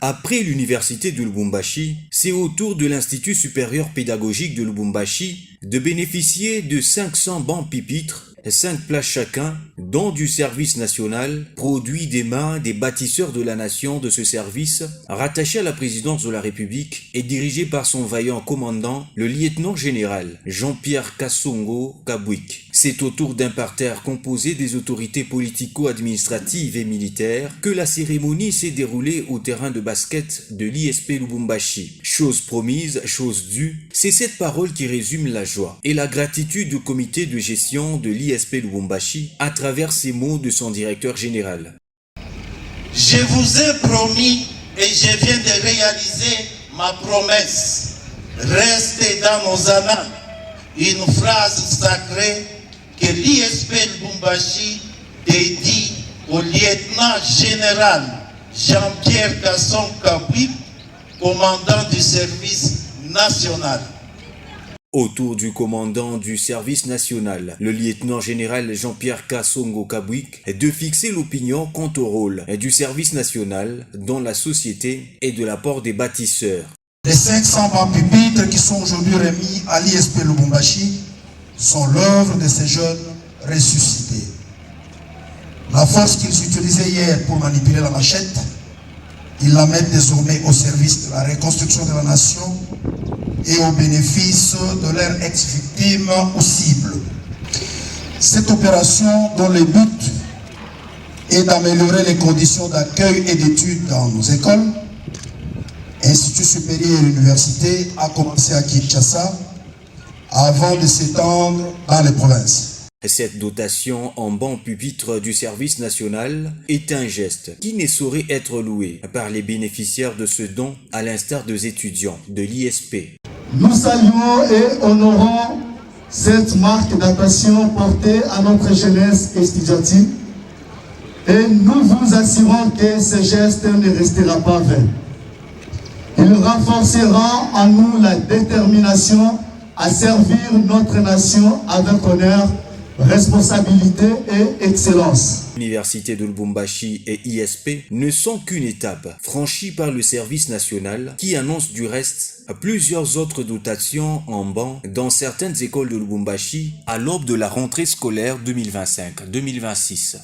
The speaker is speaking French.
Après l'université de Lubumbashi, c'est au tour de l'Institut supérieur pédagogique de Lubumbashi de bénéficier de 500 bancs pupitres, 5 places chacun, dont du service national, produit des mains des bâtisseurs de la nation de ce service, rattaché à la présidence de la République et dirigé par son vaillant commandant, le lieutenant-général Jean-Pierre Kasongo Kabwik. C'est au tour d'un parterre composé des autorités politico-administratives et militaires que la cérémonie s'est déroulée au terrain de basket de l'ISP Lubumbashi. Chose promise, chose due, c'est cette parole qui résume la joie et la gratitude du comité de gestion de l'ISP Lubumbashi à travers ces mots de son directeur général. Je vous ai promis et je viens de réaliser ma promesse. Restez dans nos annales une phrase sacrée que l'ISP Lubumbashi dédie au lieutenant général Jean-Pierre Kasson Kabwik, commandant du service national. Autour du commandant du service national, le lieutenant-général Jean-Pierre Kasongo Kabwik, de fixer l'opinion quant au rôle du service national dans la société et de l'apport des bâtisseurs. Les 500 bancs pupitres qui sont aujourd'hui remis à l'ISP Lubumbashi sont l'œuvre de ces jeunes ressuscités. La force qu'ils utilisaient hier pour manipuler la machette, ils la mettent désormais au service de la reconstruction de la nation et au bénéfice de leurs ex-victimes ou cibles. Cette opération, dont le but est d'améliorer les conditions d'accueil et d'études dans nos écoles, instituts supérieurs et universités, a commencé à Kinshasa avant de s'étendre dans les provinces. Cette dotation en banc pupitre du service national est un geste qui ne saurait être loué par les bénéficiaires de ce don, à l'instar des étudiants de l'ISP. Nous saluons et honorons cette marque d'attention portée à notre jeunesse estudiantine et nous vous assurons que ce geste ne restera pas vain. Il renforcera en nous la détermination à servir notre nation avec honneur, responsabilité et excellence. L'université de Lubumbashi et ISP ne sont qu'une étape franchie par le service national qui annonce du reste plusieurs autres dotations en banc dans certaines écoles de Lubumbashi à l'aube de la rentrée scolaire 2025-2026.